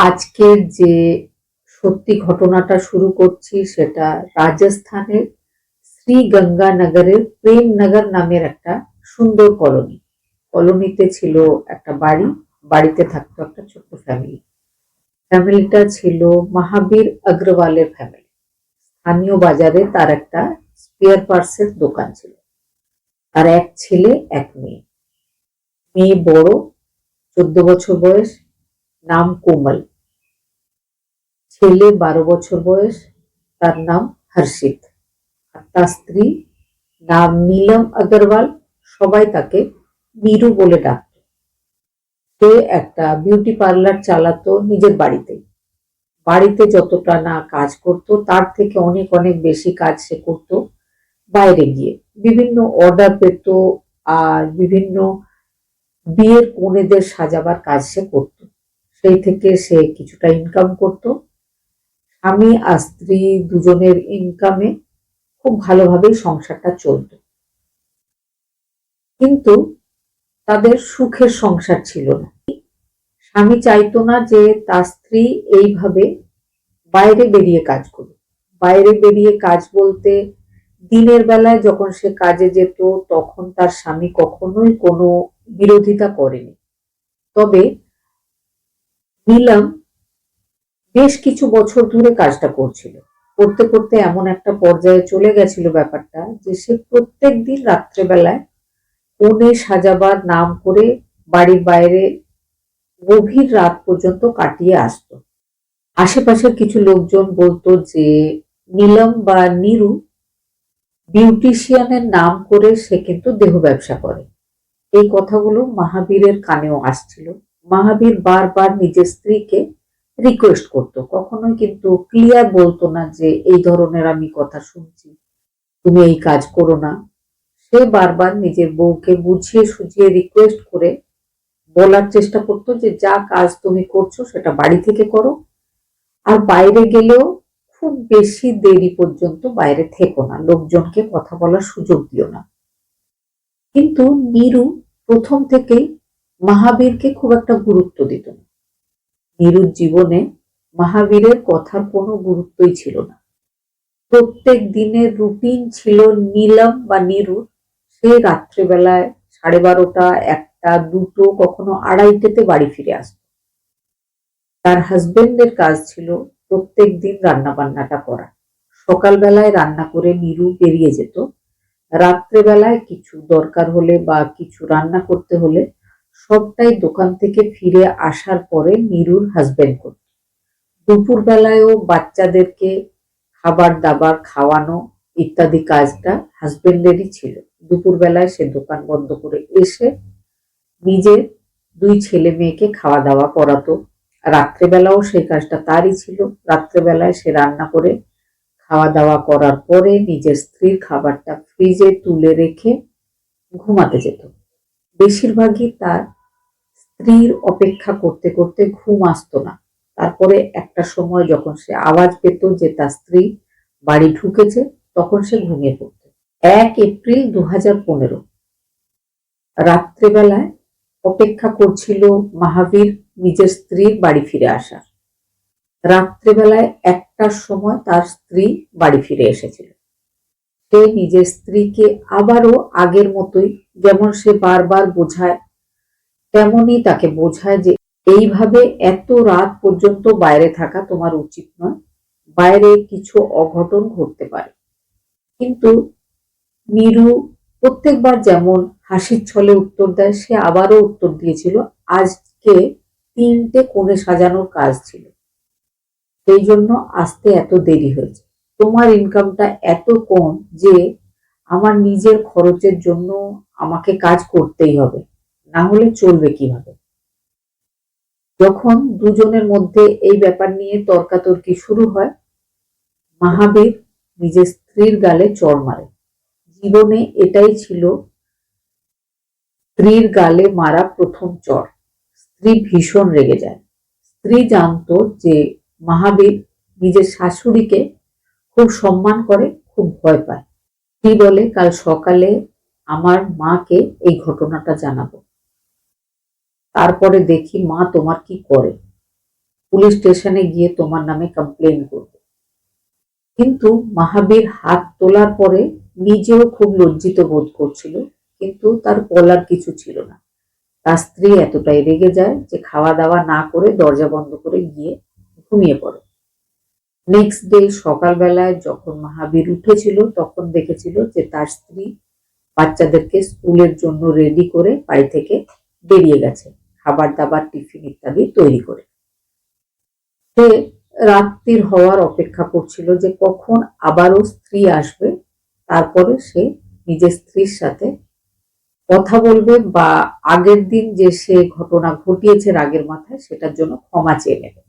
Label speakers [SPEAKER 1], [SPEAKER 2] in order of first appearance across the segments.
[SPEAKER 1] আজকের যে সত্যি ঘটনাটা শুরু করছি সেটা রাজস্থানের শ্রীগঙ্গানগরের প্রেমনগর নামের একটা সুন্দর কলোনি। কলোনিতে ছিল একটা বাড়ি, বাড়িতে থাকতো একটা ছোট্ট ফ্যামিলি। ফ্যামিলিটা ছিল মহাবীর অগ্রওয়ালের ফ্যামিলি। স্থানীয় বাজারে তার একটা স্পেয়ার পার্টসের দোকান ছিল। তার এক ছেলে এক মেয়ে। মেয়ে বড়, 14 বছর বয়স, নাম কোমল। ছেলে 12 বছর বয়স, তার নাম হর্ষিত। আর তার স্ত্রী নাম নীলম আগরওয়াল। সবাই তাকে নীরু বলে ডাকত। সে একটা বিউটি পার্লার চালাতো নিজের বাড়িতেই। বাড়িতে যতটা না কাজ করত তার থেকে অনেক অনেক বেশি কাজ সে করত বাইরে গিয়ে। বিভিন্ন অর্ডার পেত, আর বিভিন্ন বিয়ের কনেদের সাজাবার কাজ সে করত। সেই থেকে সে কিছুটা ইনকাম করত। স্বামী আর স্ত্রী দুজনের ইনকামে খুব ভালোভাবেই সংসারটা চলত। কিন্তু তাদের সুখের সংসার ছিল না। স্বামী চাইতো না যে তার স্ত্রী এইভাবে বাইরে বেরিয়ে কাজ করুক। বাইরে বেরিয়ে কাজ বলতে দিনের বেলায় যখন সে কাজে যেত তখন তার স্বামী কখনোই কোনো বিরোধিতা করেনি। তবে নীলম বেশ কিছু বছর ধরে কাজটা করছিল। করতে করতে এমন একটা পর্যায়ে চলে গেছিল ব্যাপারটা যে সে প্রত্যেক দিন রাত্রেবেলায় কনে সাজাবার নাম করে বাড়ির বাইরে গভীর রাত পর্যন্ত কাটিয়ে আসতো। আশেপাশের কিছু লোকজন বলতো যে নীলম বা নীরু বিউটিশিয়ানের নাম করে সে কিন্তু দেহ ব্যবসা করে। এই কথাগুলো মহাবীরের কানেও আসছিল। মহাবীর বারবার নিজের স্ত্রীকে রিকোয়েস্ট করত, কখনোই কিন্তু ক্লিয়ার বলতো না যে এই ধরনের আমি কথা শুনছি, তুমি এই কাজ করো না। সে বারবার নিজের বউকে বুঝিয়ে সুঝিয়ে রিকোয়েস্ট করে বলার চেষ্টা করতো যে যা কাজ তুমি করছো সেটা বাড়ি থেকে করো, আর বাইরে গেলেও খুব বেশি দেরি পর্যন্ত বাইরে থেকো না, লোকজনকে কথা বলার সুযোগ দিও না। কিন্তু নীরু প্রথম থেকেই মহাবীরকে খুব একটা গুরুত্ব দিত না। নীরুর জীবনে মহাবীরের কথার কোনো গুরুত্বই ছিল না। প্রত্যেক দিনের রুটিন ছিল নীলম বা নীরুর সে রাত্রেবেলায় 12:30, 1টা, 2টো, কখনো 2:30-তে বাড়ি ফিরে আসত। তার হাজবেন্ডের কাজ ছিল প্রত্যেক দিন রান্না বান্নাটা করা। সকালবেলায় রান্না করে নীরু বেরিয়ে যেত। রাত্রেবেলায় কিছু দরকার হলে বা কিছু রান্না করতে হলে সবটাই দোকান থেকে ফিরে আসার পরে নীরুর হাজবেন্ড করত। দুপুর বেলায়ও বাচ্চাদেরকে খাবার দাবার খাওয়ানো ইত্যাদি কাজটা হাজবেন্ডেরই ছিল। দুপুর বেলায় সে দোকান বন্ধ করে এসে নিজের 2 ছেলে মেয়েকে খাওয়া দাওয়া করাতো। রাত্রেবেলাও সেই কাজটা তারই ছিল। রাত্রেবেলায় সে রান্না করে খাওয়া দাওয়া করার পরে নিজের স্ত্রীর খাবারটা ফ্রিজে তুলে রেখে ঘুমাতে যেত। বেশিরভাগই তার স্ত্রীর অপেক্ষা করতে করতে ঘুম আসতো না। তারপরে একটা সময় যখন সে আওয়াজ পেত যে তার স্ত্রী বাড়ি ঢুকেছে তখন সে ঘুমিয়ে পড়ত। 1 এপ্রিল 2015 রাত্রেবেলায় অপেক্ষা করছিল মহাবীর নিজের স্ত্রীর বাড়ি ফিরে আসার। রাত্রেবেলায় 1টার সময় তার স্ত্রী বাড়ি ফিরে এসেছিল। সে নিজের স্ত্রীকে আবারও আগের মতোই, যেমন সে বারবার বোঝায়, তেমনই তাকে বোঝায় যে এইভাবে এত রাত পর্যন্ত বাইরে থাকা তোমার উচিত নয়, বাইরে কিছু অঘটন ঘটতে পারে। কিন্তু নীরু প্রত্যেকবার যেমন হাসির ছলে উত্তর দেয়, সে আবারও উত্তর দিয়েছিল আজকে 3টে কোণে সাজানোর কাজ ছিল, সেই জন্য আসতে এত দেরি হয়েছে। তোমার ইনকামটা এত কম যে আমার নিজের খরচের জন্য আমাকে কাজ করতেই হবে, না হলে চলবে কিভাবে। যখন দুজনের মধ্যে এই ব্যাপার নিয়ে তর্কাতর্কি শুরু হয়, মহাবীর নিজের স্ত্রীর গালে চড় মারে। জীবনে এটাই ছিল স্ত্রীর গালে মারা প্রথম চড়। স্ত্রী ভীষণ রেগে যায়। স্ত্রী জানতো যে মহাবীর নিজের শাশুড়িকে খুব সম্মান করে, খুব ভয় পায়। স্ত্রী বলে কাল সকালে আমার মাকে এই ঘটনাটা জানাবো, তারপরে দেখি মা তোমার কি করে। পুলিশ স্টেশনে গিয়ে তোমার নামে কমপ্লেন করবে। কিন্তু মাহাবীর হাত তোলার পরে নিজেও খুব লজ্জিত বোধ করছিল, কিন্তু তার বলার কিছু ছিল না। তার স্ত্রী এতটাই রেগে যায় যে খাওয়া দাওয়া না করে দরজা বন্ধ করে গিয়ে ঘুমিয়ে পড়ে। নেক্সট ডে সকালবেলায় যখন মাহাবীর উঠেছিল তখন দেখেছিল যে তার স্ত্রী বাচ্চাদেরকে স্কুলের জন্য রেডি করে বাড়ি থেকে বেরিয়ে গেছে, খাবার দাবার টিফিন ইত্যাদি তৈরি করে। সে রাত্রির হওয়ার অপেক্ষা করছিল যে কখন আবারও স্ত্রী আসবে, তারপরে সে নিজের স্ত্রীর সাথে কথা বলবে বা আগের দিন যে সে ঘটনা ঘটিয়েছে রাগের মাথায় সেটার জন্য ক্ষমা চেয়ে নেবে।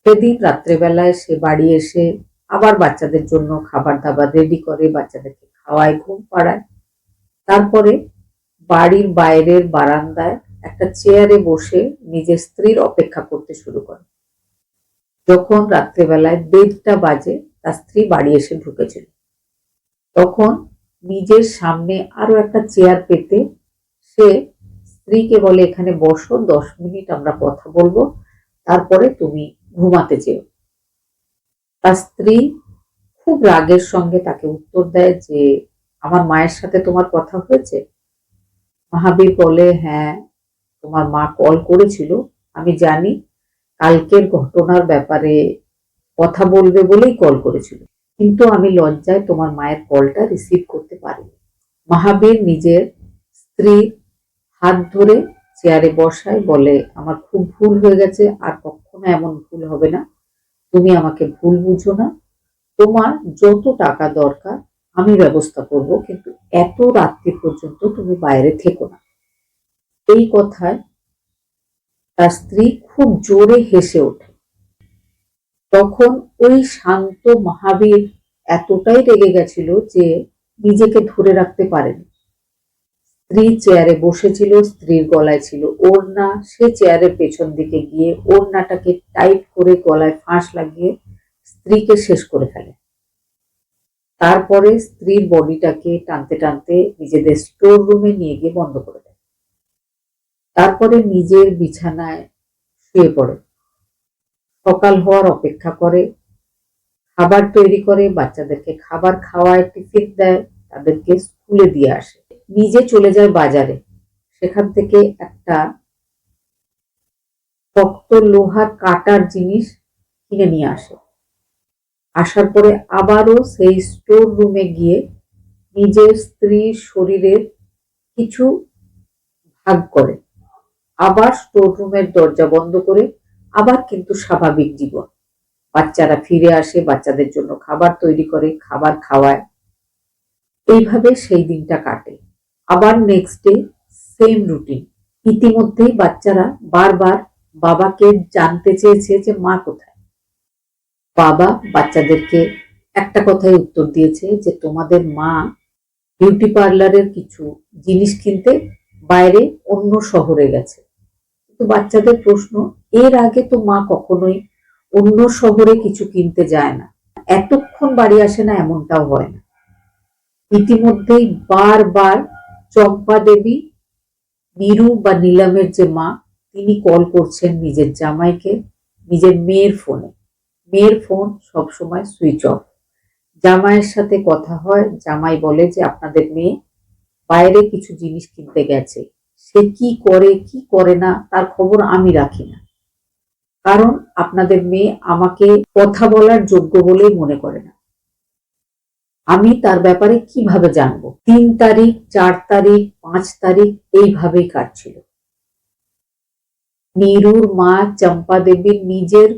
[SPEAKER 1] সেদিন রাত্রেবেলায় সে বাড়ি এসে আবার বাচ্চাদের জন্য খাবার দাবার রেডি করে, বাচ্চাদেরকে খাওয়ায়, ঘুম পাড়ায়। তারপরে বাড়ির বাইরের বারান্দায় একটা চেয়ারে বসে নিজের স্ত্রীর অপেক্ষা করতে শুরু করে। যখন রাত্রেবেলায় 1:30 বাজে তার স্ত্রী বাড়ি এসে ঢুকেছিল, তখন নিজের সামনে আরো একটা চেয়ার পেতে সে স্ত্রীকে বলে, এখানে বসো, 10 মিনিট আমরা কথা বলবো, তারপরে তুমি ঘুমাতে যেও। তার স্ত্রী খুব রাগের সঙ্গে তাকে উত্তর দেয় যে আমার মায়ের সাথে তোমার কথা হয়েছে? মাহাবীর বলে, হ্যাঁ, তোমার মা কল করেছিল, আমি জানি কালকের ঘটনার ব্যাপারে কথা বলবে বলেই কল করেছিল, কিন্তু আমি লজ্জায় তোমার মায়ের কলটা রিসিভ করতে পারিনি। মাহাবীর নিজের স্ত্রীর হাত ধরে চেয়ারে বসায়, বলে আমার খুব ভুল হয়ে গেছে, আর কখনো এমন ভুল হবে না, তুমি আমাকে ভুল বুঝো না, তোমার যত টাকা দরকার আমি ব্যবস্থা করব, কিন্তু এত রাত্রি পর্যন্ত তুমি বাইরে থেকো না। এই কথায় তার স্ত্রী খুব জোরে হেসে ওঠে। তখন ওই শান্ত মাহাবীর এতটাই রেগে গেছিল যে নিজেকে ধরে রাখতে পারেনি। স্ত্রী চেয়ারে বসেছিল, স্ত্রীর গলায় ছিল ওড়না, সে চেয়ারের পেছন দিকে গিয়ে ওড়নাটাকে টাইট করে গলায় ফাঁস লাগিয়ে স্ত্রীকে শেষ করে ফেলে। তারপরে স্ত্রীর বডিটাকে টানতে টানতে নিজেদের স্টোর রুমে নিয়ে গিয়ে বন্ধ করে দেয়। তারপরে নিজের বিছানায় শুয়ে পড়ে, সকাল হওয়ার অপেক্ষা করে, খাবার তৈরি করে, বাচ্চাদেরকে খাবার খাওয়ায়, টিফিন দেয়, তাদেরকে স্কুলে দিয়ে আসে। নিজে চলে যায় বাজারে, সেখান থেকে একটা শক্ত লোহার কাটার জিনিস কিনে নিয়ে আসে। আসার পরে আবারও সেই স্টোর রুমে গিয়ে নিজের স্ত্রীর শরীরের কিছু ভাগ করে, আবার স্টোর রুমের দরজা বন্ধ করে আবার কিন্তু স্বাভাবিক জীবন। বাচ্চারা ফিরে আসে, বাচ্চাদের জন্য খাবার তৈরি করে, খাবার খাওয়ায়। এইভাবে সেই দিনটা কাটে। আবার নেক্সট ডে সেম রুটিন। ইতিমধ্যেই বাচ্চারা বারবার বাবাকে জানতে চেয়েছে যে মা কোথায়। বাবা বাচ্চাদেরকে একটা কথাই উত্তর দিয়েছে যে তোমাদের মা বিউটি পার্লারের কিছু জিনিস কিনতে বাইরে অন্য শহরে গেছে। তো বাচ্চাদের প্রশ্ন, এর আগে তো মা কখনোই অন্য শহরে কিছু কিনতে যায় না, এতক্ষণ বাড়ি আসে না, এমনটাও হয় না। ইতিমধ্যেই বারবার চম্পা দেবী, নীরু বা নিলামের যে মা, তিনি কল করছেন নিজের জামাইকে নিজের মেয়ের ফোনে। মেয়ের ফোন সবসময় সুইচ অফ। জামাইয়ের সাথে কথা হয়, জামাই বলে যে আপনাদের মেয়ে বাইরে কিছু জিনিস কিনতে গেছে, সে কি করে কি করে না তার খবর আমি রাখি না, কারণ আপনাদের মেয়ে আমাকে কথা বলার যোগ্য বলেই মনে করে না, আমি তার ব্যাপারে কিভাবে জানবো। 3 তারিখ, 4 তারিখ, 5 তারিখ এইভাবেই কাটছিল। নীরুর মা চম্পা দেবীর নিজের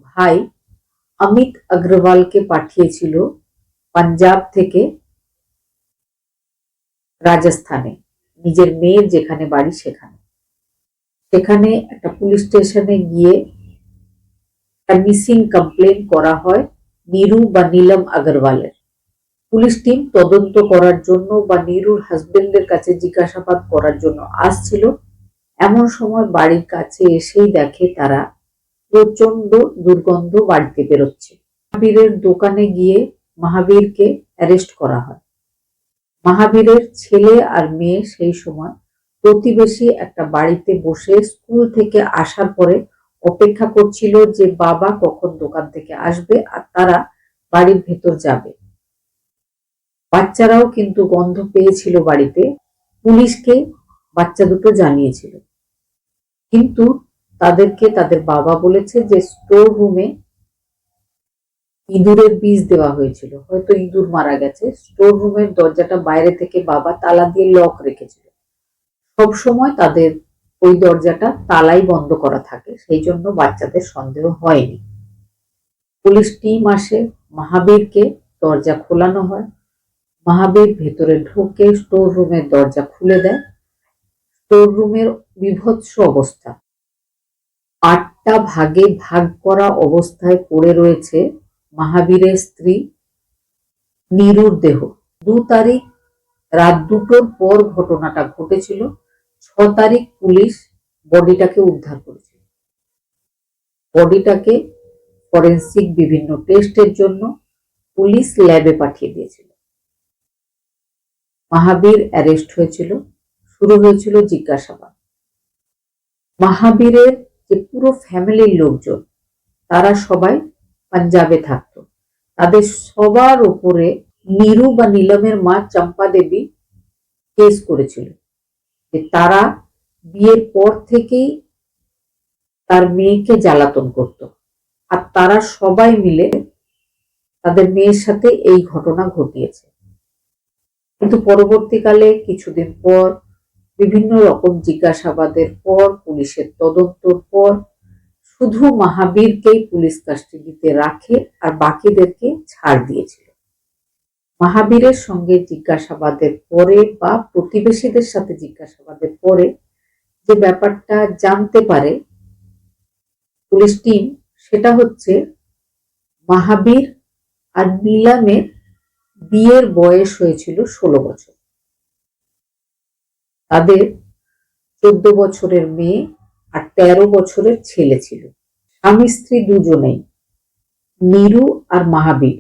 [SPEAKER 1] ভাই অমিত अग्रवालকে পাঠিয়েছিল পাঞ্জাব থেকে রাজস্থানে, নিজের মেয়ের যেখানে বাড়ি সেখানে। সেখানে একটা পুলিশ স্টেশনে গিয়ে মিসিং কমপ্লেন করা হয় নীরু বা নীলম আগরওয়ালের। পুলিশ টিম তদন্ত করার জন্য বা নীরুর হাজবেন্ডের কাছে জিজ্ঞাসাবাদ করার জন্য আসছিল। এমন সময় বাড়ির কাছে এসেই দেখে তারা প্রচন্ড দুর্গন্ধ বাড়িতে বেরোচ্ছে। মাহাবীরের দোকানে গিয়ে মাহাবীরকে অ্যারেস্ট করা হয়। মাহাবীরের ছেলে আর মেয়ে সেই সময় প্রতিবেশী একটা বাড়িতে বসে স্কুল থেকে আসার পরে অপেক্ষা করছিল যে বাবা কখন দোকান থেকে আসবে আর তারা বাড়ির ভেতর যাবে। বাচ্চারাও কিন্তু গন্ধ পেয়েছিল বাড়িতে, পুলিশকে বাচ্চা দুটো জানিয়েছিল, কিন্তু তাদেরকে তাদের বাবা বলেছে যে স্টোর রুমে ইঁদুরের বিষ দেওয়া হয়েছিল, হয়তো ইঁদুর মারা গেছে। স্টোর রুমের দরজাটা বাইরে থেকে বাবা তালা দিয়ে লক রেখেছিল, সব সময় তাদের ওই দরজাটা তালাই বন্ধ করা থাকে, সেই জন্য বাচ্চাদের সন্দেহ হয়নি। পুলিশ টিম আসে, মাহাবীরকে দরজা খোলানো হয়। মাহাবীর ভেতরে ঢোকে, স্টোর রুমের দরজা খুলে দেয়। স্টোর রুমের বিভৎস অবস্থা, 8টা ভাগে ভাগ করা অবস্থায় পড়ে রয়েছে মাহাবীরের স্ত্রী নীরুর দেহ। 2 তারিখ রাত 2টোর পর ঘটনাটা ঘটেছিল। 6 তারিখ পুলিশ বডিটাকে উদ্ধার করেছিল। বডিটাকে ফরেন্সিক বিভিন্ন টেস্টের জন্য পুলিশ ল্যাবে পাঠিয়ে দিয়েছিল। মাহাবীর অ্যারেস্ট হয়েছিল, শুরু হয়েছিল জিজ্ঞাসাবাদ। মাহাবীরের যে পুরো ফ্যামিলির লোকজন, তারা সবাই পাঞ্জাবে থাকতো। তাদের সবার উপরে নীরু বা নীলমের মা চম্পা দেবী কেস করেছিল যে তারা বিয়ের পর থেকেই তার মেয়েকে জ্বালাতন করত, আর তারা সবাই মিলে তাদের মেয়ের সাথে এই ঘটনা ঘটিয়েছে। কিন্তু পরবর্তীকালে কিছুদিন পর বিভিন্ন রকম জিজ্ঞাসাবাদের পর, পুলিশের তদন্তর পর শুধু মাহাবীরকেই পুলিশ কাস্টাডিতে রাখে আর বাকিদেরকে ছাড় দিয়েছিল। মাহাবীরের সঙ্গে জিজ্ঞাসাবাদের পরে বা প্রতিবেশীদের সাথে জিজ্ঞাসাবাদের পরে যে ব্যাপারটা জানতে পারে পুলিশ টিম, সেটা হচ্ছে মাহাবীর আর নীলামের বিয়ের বয়স হয়েছিল 16 বছর। তাদের 14 বছরের মেয়ে আর 13 বছরের ছেলে ছিল। স্বামী স্ত্রী দুজনেই, নীরু আর মাহাবীর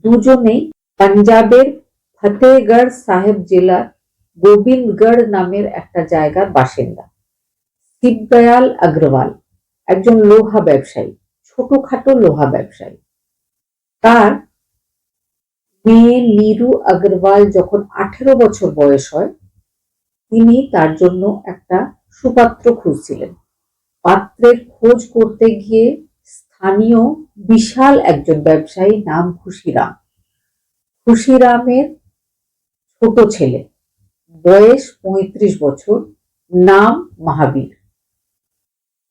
[SPEAKER 1] দুজনেই পাঞ্জাবের ফতেহগড় সাহেব জেলার গোবিন্দগড় নামের একটা জায়গার বাসিন্দা। শিবদয়াল अग्रवाल একজন লোহা ব্যবসায়ী, ছোটখাটো লোহা ব্যবসায়ী। তার মেয়ে নীরু अग्रवाल যখন 18 বছর বয়স হয়, তিনি তার জন্য একটা সুপাত্র খুঁজছিলেন। পাত্রের খোঁজ করতে গিয়ে স্থানীয় বিশাল একজন ব্যবসায়ী, নাম খুশিরাম। খুশিরামের ছোট ছেলে, বয়স 35 বছর, নাম মাহাবীর।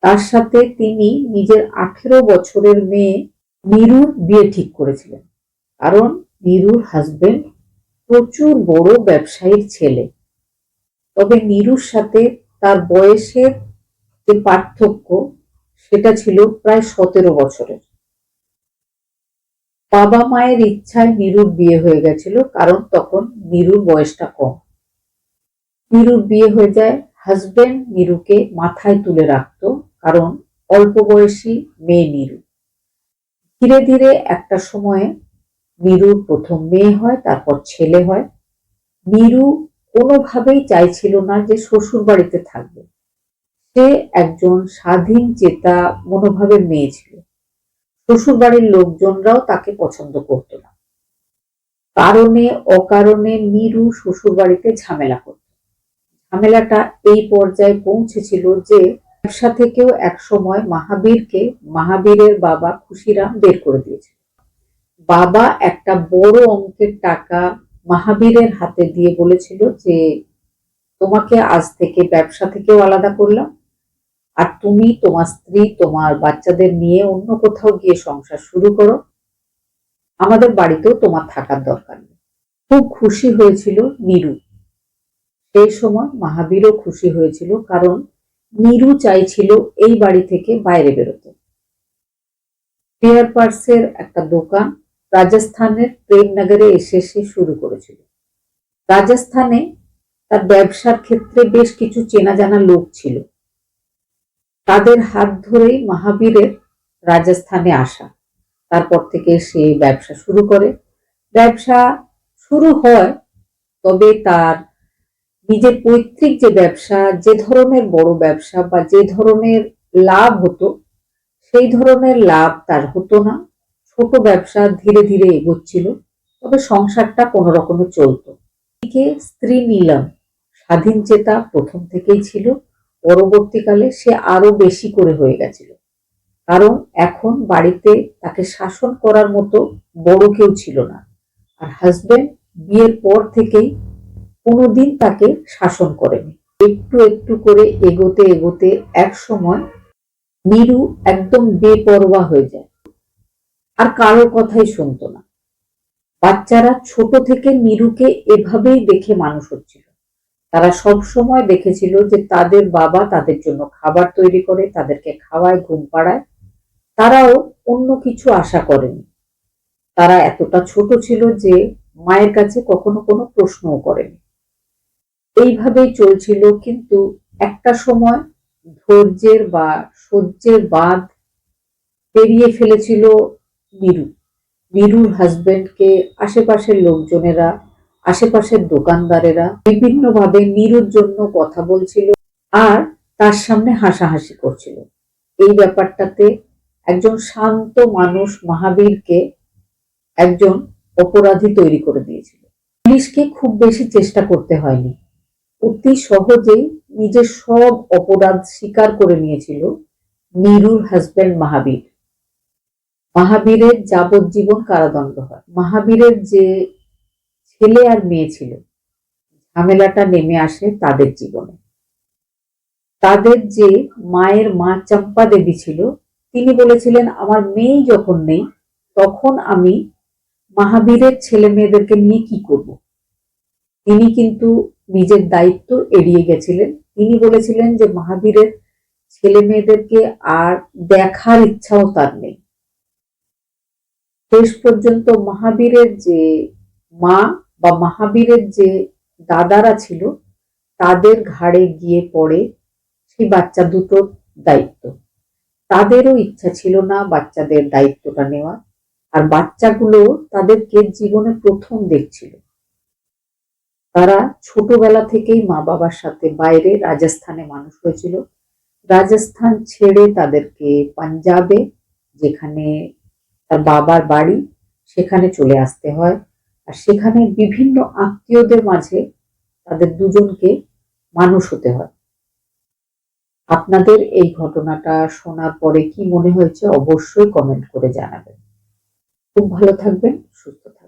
[SPEAKER 1] তার সাথে তিনি নিজের 18 বছরের মেয়ে নীরুর বিয়ে ঠিক করেছিলেন, কারণ নীরুর হাজবেন্ড প্রচুর বড় ব্যবসায়ীর ছেলে। তবে নীরুর সাথে তার বয়সের যে পার্থক্য, সেটা ছিল প্রায় 17 বছরের। বাবা মায়ের ইচ্ছায় নীরুর বিয়ে হয়ে গেছিল, কারণ তখন নীরুর বয়সটা কম। নীরুর বিয়ে হয়ে যায়, হাজবেন্ড নীরুকে মাথায় তুলে রাখতো, কারণ অল্প বয়সী মেয়ে নীরু। ধীরে ধীরে একটা সময়ে নীরুর প্রথম মেয়ে হয়, তারপর ছেলে হয়। নীরু কোনোভাবেই চাইছিল না যে শ্বশুর বাড়িতে থাকবে। সে একজন স্বাধীন চেতা মনোভাবের মেয়ে ছিল। শ্বশুর বাড়ির লোকজনরাও তাকে পছন্দ করত না। কারণে অকারণে নীরু শ্বশুর বাড়িতে ঝামেলা করত। ঝামেলাটা এই পর্যায়ে পৌঁছেছিল যে ব্যবসা থেকেও একসময় মাহাবীরের বাবা খুশিরাম বের করে দিয়েছিল। বাবা একটা বড় অঙ্কের টাকা মাহাবীরের হাতে দিয়ে বলেছিল যে তোমাকে আজ থেকে ব্যবসা থেকেও আলাদা করলাম, আর তুমি তোমার স্ত্রী তোমার বাচ্চাদের নিয়ে অন্য কোথাও গিয়ে সংসার শুরু করো, আমাদের বাড়িতেও তোমার থাকার দরকার নেই। খুব খুশি হয়েছিল নীরু। সেই সময় মাহাবীরও খুশি হয়েছিল, কারণ নীরু চাইছিল এই বাড়ি থেকে বাইরে বেরোতে। স্পেয়ার পার্টসের একটা দোকান রাজস্থানের প্রেমনগরে এসে সে শুরু করেছিল। রাজস্থানে তার ব্যবসার ক্ষেত্রে বেশ কিছু চেনা জানা লোক ছিল, তাদের হাত ধরেই মাহাবীরের রাজস্থানে আসা। তারপর থেকে সে ব্যবসা শুরু করে। ব্যবসা শুরু হয়, তবে তার নিজের পৈতৃক যে ব্যবসা, যে ধরনের বড় ব্যবসা বা যে ধরনের লাভ হতো, সেই ধরনের লাভ তার হতো না। ছোট ব্যবসা ধীরে ধীরে এগোচ্ছিল, তবে সংসারটা কোনো রকমে চলতো। এদিকে স্ত্রী নীলম স্বাধীন চেতা প্রথম থেকেই ছিল, পরবর্তীকালে সে আরো বেশি করে হয়ে গেছিল। কারণ এখন বাড়িতে তাকে শাসন করার মতো বড় কেউ ছিল না। আর হাজবেন্ড বিয়ের পর থেকেই কোনোদিন তাকে শাসন করেনি। একটু একটু করে এগোতে এগোতে এক সময় নীরু একদম বেপরোয়া হয়ে যায়, আর কারোর কথাই শুনতো না। বাচ্চারা ছোট থেকে নীরুকে এভাবেই দেখে মানুষ হচ্ছিল। তারা সব সময় দেখেছিল যে তাদের বাবা তাদের জন্য খাবার তৈরি করে, তাদেরকে খাওয়ায়, ঘুম পাড়ায়। তারাও অন্য কিছু আশা করেনি। তারা এতটা ছোট ছিল যে মায়ের কাছে কখনো কোনো প্রশ্নও করেনি। এইভাবেই চলছিল, কিন্তু একটা সময় ধৈর্যের বা সহ্যের বাঁধ পেরিয়ে ফেলেছিল নীরু। নীরুর হাজবেন্ডকে আশেপাশের লোকজনেরা, আশেপাশের দোকানদারেরা বিভিন্নভাবে নীরুর জন্য কথা বলছিল আর তার সামনে হাসাহাসি করছিল। এই ব্যাপারটাতে একজন শান্ত মানুষ মহাবীরকে একজন অপরাধী তৈরি করে দিয়েছিল। পুলিশকে খুব বেশি চেষ্টা করতে হয়নি, অতি সহজেই নিজের সব অপরাধ স্বীকার করে নিয়েছিল নীরুর হাজবেন্ড মহাবীর। মহাবীরের যাবজ্জীবন কারাদণ্ড হয়। মহাবীরের যে ছেলে আর মেয়ে ছিল, ঝামেলাটা নেমে আসে তাদের জীবনে। তাদের যে মায়ের মা চম্পা দেবী ছিল, তিনি বলেছিলেন আমার মেয়ে যখন নেই তখন আমি মহাবীরের ছেলে মেয়েদেরকে নিয়ে কি করব। তিনি কিন্তু নিজের দায়িত্ব এড়িয়ে গেছিলেন। তিনি বলেছিলেন যে মহাবীরের ছেলে মেয়েদেরকে আর দেখার ইচ্ছাও তার নেই। শেষ পর্যন্ত মহাবীরের যে মা বা মহাবীরের যে দাদারা ছিল, তাদের ঘাড়ে গিয়ে পড়ে সেই বাচ্চা দুটোর দায়িত্ব। তাদেরও ইচ্ছা ছিল না বাচ্চাদের দায়িত্বটা নেওয়া, আর বাচ্চাগুলো তাদেরকে জীবনে প্রথম দেখছিল। তারা ছোটবেলা থেকেই মা বাবার সাথে বাইরে রাজস্থানে মানুষ হয়েছিল। রাজস্থান ছেড়ে তাদেরকে পাঞ্জাবে, যেখানে তার বাবার বাড়ি, সেখানে চলে আসতে হয়। আর সেখানে বিভিন্ন আত্মীয়দের মাঝে তাদের দুজনকে মানুষ হতে হয়। আপনাদের এই ঘটনাটা শোনার পরে কি মনে হয়েছে অবশ্যই কমেন্ট করে জানাবেন। খুব ভালো থাকবেন, সুস্থ থাকবেন।